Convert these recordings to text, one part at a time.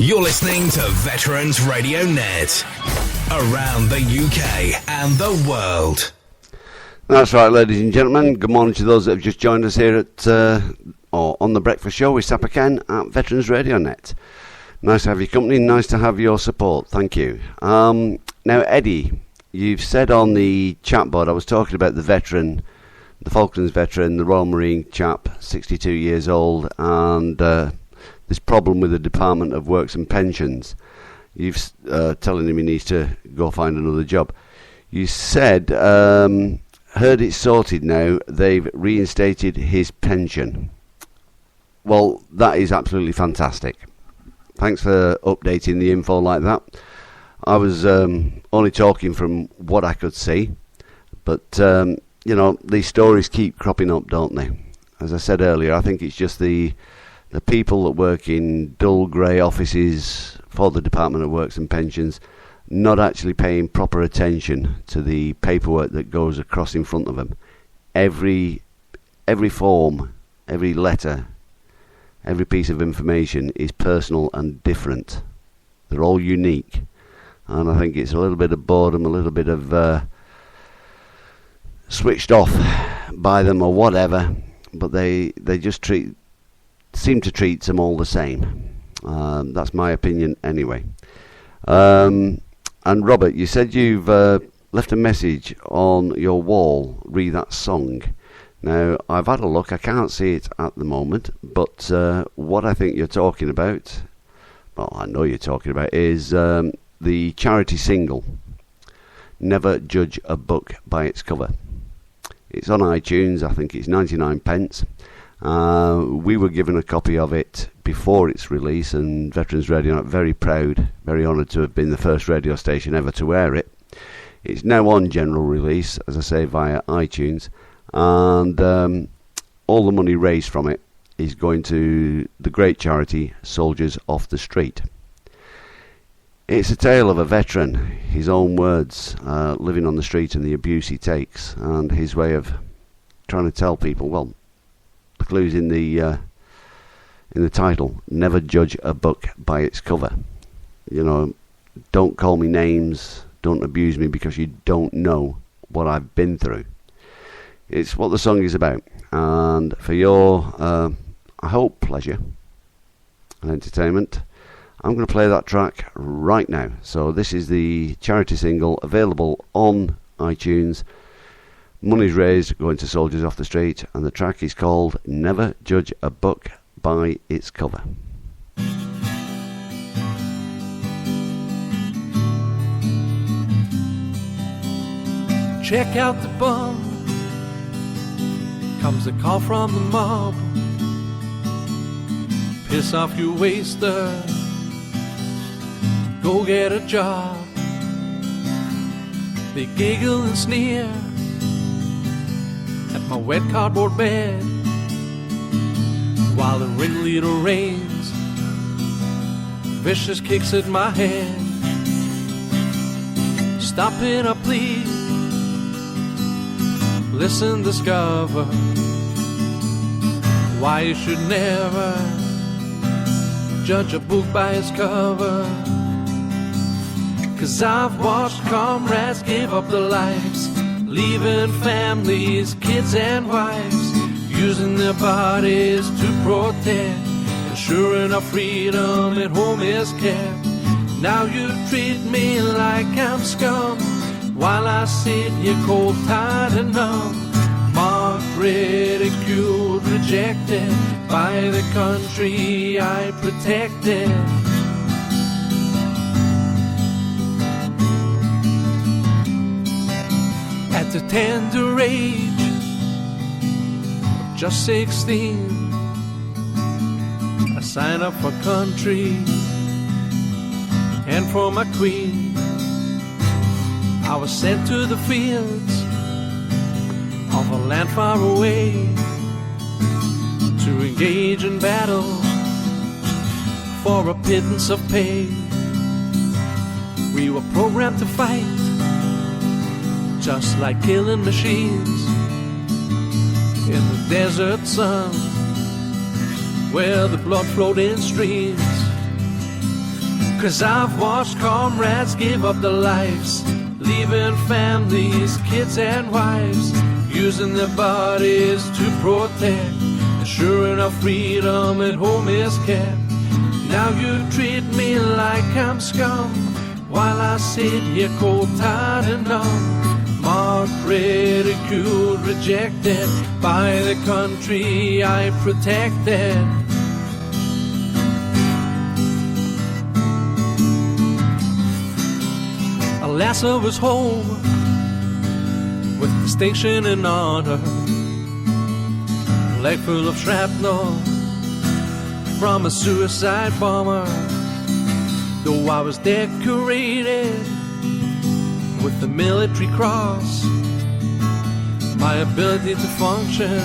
You're listening to Veterans Radio Net. Around the UK and the world. That's right, ladies and gentlemen. Good morning to those that have just joined us here at on the Breakfast Show with Sapper Ken at Veterans Radio Net. Nice to have your company, nice to have your support. Thank you. Now, Eddie, you've said on the chat board, I was talking about the veteran, the Falklands veteran, the Royal Marine chap, 62 years old, and this problem with the Department of Works and Pensions. You've telling him he needs to go find another job. You said, heard it's sorted now, they've reinstated his pension. Well, that is absolutely fantastic. Thanks for updating the info like that. I was only talking from what I could see, but you know, these stories keep cropping up, don't they? As I said earlier, I think it's just the people that work in dull grey offices for the Department of Works and Pensions not actually paying proper attention to the paperwork that goes across in front of them. Every form, every letter, every piece of information is personal and different. They're all unique. And I think it's a little bit of boredom, a little bit of switched off by them or whatever, but they just seem to treat them all the same. That's my opinion anyway. And Robert, you said you've left a message on your wall, Read That Song. Now, I've had a look, I can't see it at the moment, but what I think you're talking about, well, I know you're talking about, is the charity single, Never Judge a Book by Its Cover. It's on iTunes, I think it's 99 pence. We were given a copy of it before its release, and Veterans Radio are very proud, very honoured to have been the first radio station ever to air it. It's now on general release, as I say, via iTunes, and all the money raised from it is going to the great charity Soldiers Off the Street. It's a tale of a veteran, his own words, living on the street and the abuse he takes, and his way of trying to tell people, well, the clue's in the title, Never Judge a Book by Its Cover. You know, don't call me names, don't abuse me because you don't know what I've been through. It's what the song is about, and for your, I hope, pleasure and entertainment, I'm going to play that track right now. So this is the charity single available on iTunes. Money's raised going to Soldiers Off the Street, and the track is called Never Judge a Book by Its Cover. Check out the bum. Comes a call from the mob. Piss off, you waster. Go get a job. They giggle and sneer at my wet cardboard bed while the ringleader rains vicious kicks at my head. Stop it up, please. Listen, discover why you should never judge a book by its cover. 'Cause I've watched comrades give up their lives, leaving families, kids and wives, using their bodies to protect, ensuring our freedom at home is kept. Now you treat me like I'm scum, while I sit here cold, tired and numb, mocked, ridiculed, rejected by the country I protected. At the tender age of just 16, I signed up for country and for my queen. I was sent to the fields of a land far away to engage in battle for a pittance of pay. We were programmed to fight just like killing machines in the desert sun where the blood flowed in streams. 'Cause I've watched comrades give up their lives, leaving families, kids and wives, using their bodies to protect, ensuring our freedom at home is kept. Now you treat me like I'm scum, while I sit here cold, tired and numb, marked, ridiculed, rejected by the country I protected. Alas, I was home with distinction and honor, leg full of shrapnel from a suicide bomber. Though I was decorated with the military cross, my ability to function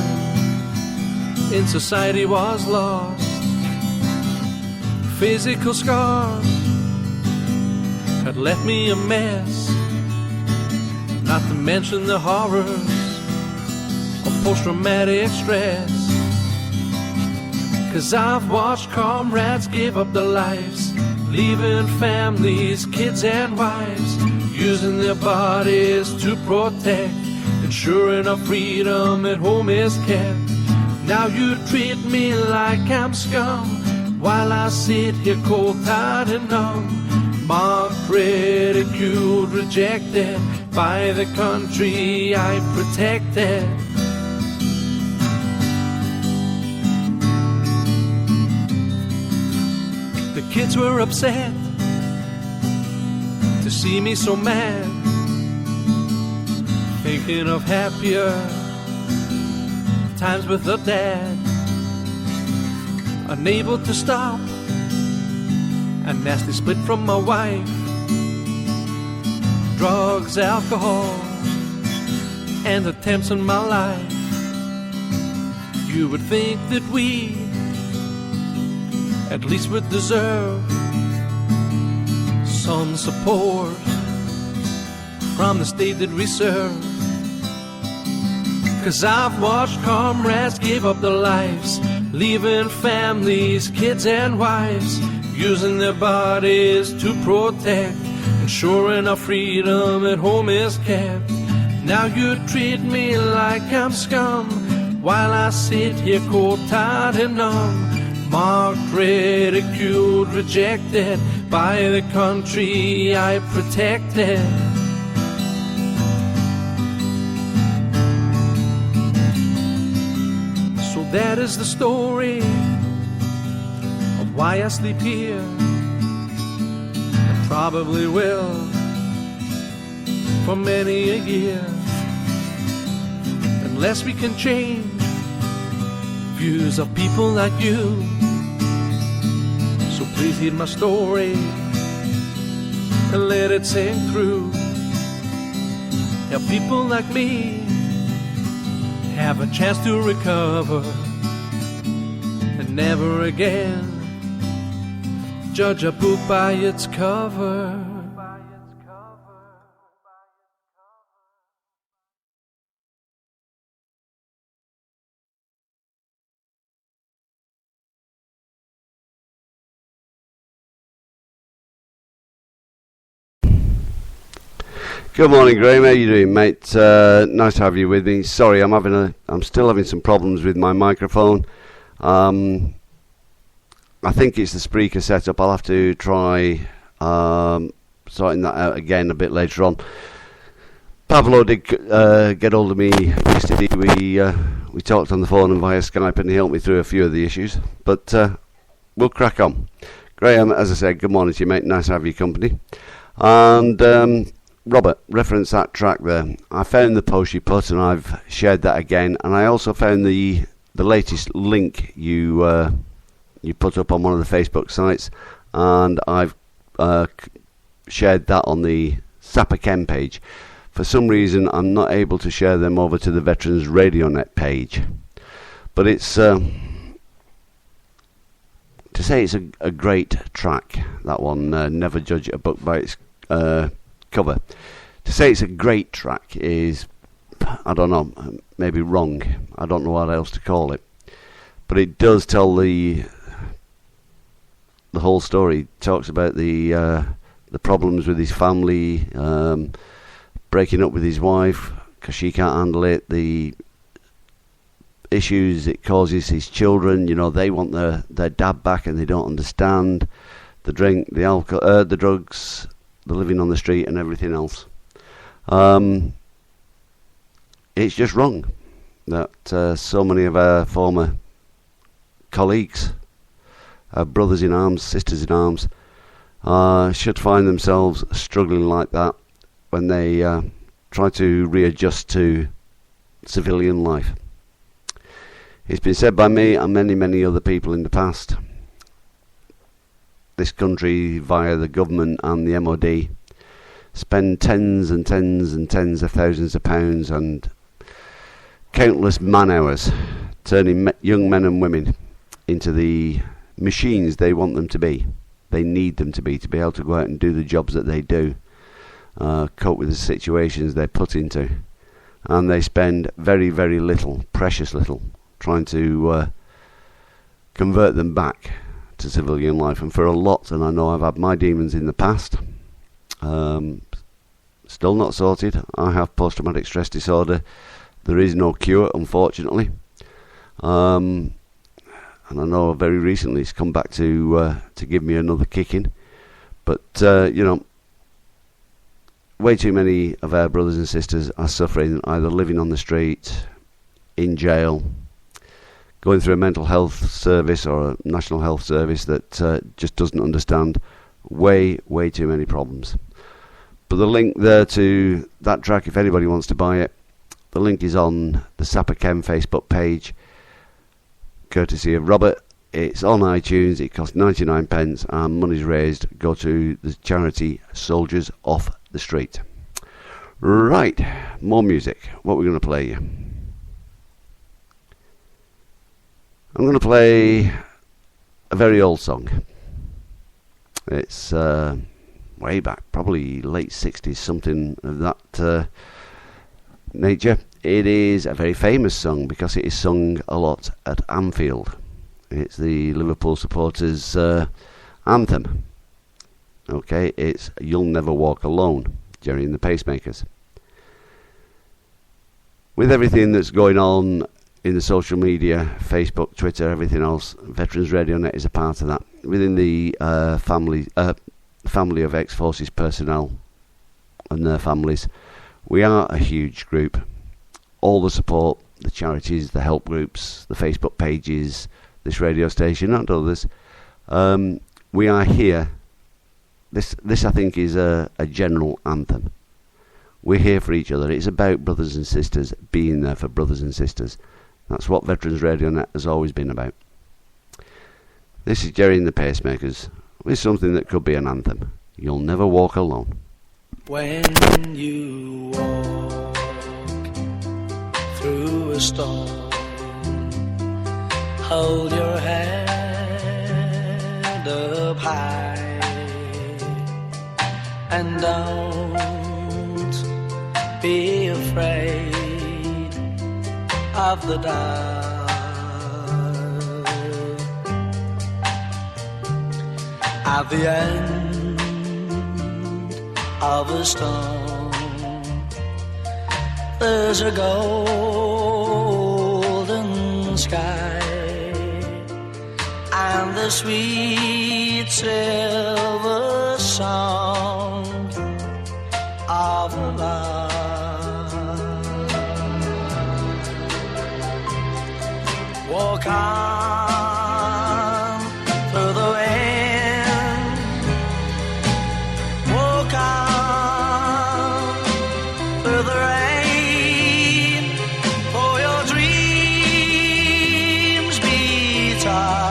in society was lost. Physical scars had left me a mess, not to mention the horrors of post-traumatic stress. 'Cause I've watched comrades give up their lives, leaving families, kids and wives, using their bodies to protect, ensuring our freedom at home is kept. Now you treat me like I'm scum, while I sit here cold, tired and numb, marked, ridiculed, rejected by the country I protected. The kids were upset to see me so mad, thinking of happier times with their dad. Unable to stop a nasty split from my wife, drugs, alcohol, and attempts on my life. You would think that we at least would deserve some support from the state that we serve. 'Cause I've watched comrades give up their lives, leaving families, kids and wives, using their bodies to protect, ensuring our freedom at home is kept. Now you treat me like I'm scum, while I sit here cold, tired and numb, marked, ridiculed, rejected by the country I protected. So that is the story of why I sleep here, and probably will for many a year, unless we can change views of people like you. So please heed my story and let it sink through. Help people like me have a chance to recover, and never again judge a book by its cover. Good morning, Graham. How you doing, mate? Nice to have you with me. Sorry, I'm still having some problems with my microphone. I think it's the Spreaker setup. I'll have to try sorting that out again a bit later on. Pavlo did get hold of me yesterday. We talked on the phone and via Skype, and he helped me through a few of the issues. But we'll crack on. Graham, as I said, good morning to you, mate. Nice to have your company. And Robert, reference that track there. I found the post you put, and I've shared that again. And I also found the latest link you put up on one of the Facebook sites, and I've shared that on the Sapper Ken page. For some reason, I'm not able to share them over to the Veterans Radio Net page. But it's to say it's a great track. That one, Never Judge a Book by its cover. To say it's a great track is, I don't know, maybe wrong. I don't know what else to call it. But it does tell the the whole story. He talks about the problems with his family, breaking up with his wife because she can't handle it, the issues it causes his children. You know, they want their dad back and they don't understand. The drink, the alcohol, the drugs, the living on the street and everything else. It's just wrong that so many of our former colleagues, brothers in arms, sisters in arms, should find themselves struggling like that when they try to readjust to civilian life. It's been said by me and many, many other people in the past. This country, via the government and the MOD, spend tens and tens and tens of thousands of pounds and countless man hours turning young men and women into the machines they want them to be. They need them to be able to go out and do the jobs that they do, cope with the situations they're put into, and they spend very, very little, precious little, trying to convert them back to civilian life. And for a lot, and I know I've had my demons in the past, still not sorted. I have post-traumatic stress disorder. There is no cure, unfortunately, and I know very recently it's come back to give me another kicking. But you know, way too many of our brothers and sisters are suffering, either living on the street, in jail, going through a mental health service or a national health service that just doesn't understand. Way too many problems. But the link there to that track, if anybody wants to buy it, the link is on the Sapper Ken Facebook page, courtesy of Robert. It's on iTunes. It costs 99 pence, and money's raised go to the charity Soldiers Off the Street. Right, more music. What we're going to play? I'm going to play a very old song. It's way back, probably late 60s, something of that nature. It is a very famous song because it is sung a lot at Anfield. It's the Liverpool supporters' anthem. Okay, it's You'll Never Walk Alone, Jerry and the Pacemakers. With everything that's going on in the social media, Facebook, Twitter, everything else, Veterans Radio Net is a part of that. Within the family of ex-forces personnel and their families, we are a huge group. All the support, the charities, the help groups, the Facebook pages, this radio station and others, we are here. This I think is a general anthem. We're here for each other. It's about brothers and sisters, being there for brothers and sisters. That's what Veterans Radio Net has always been about. This is Jerry and the Pacemakers with something that could be an anthem. You'll never walk alone. When you walk through a storm, hold your head up high and don't be afraid of the dark. At the end of a storm, there's a golden sky and the sweet silver song of love. Walk on through the wind, walk on through the rain, for your dreams be told.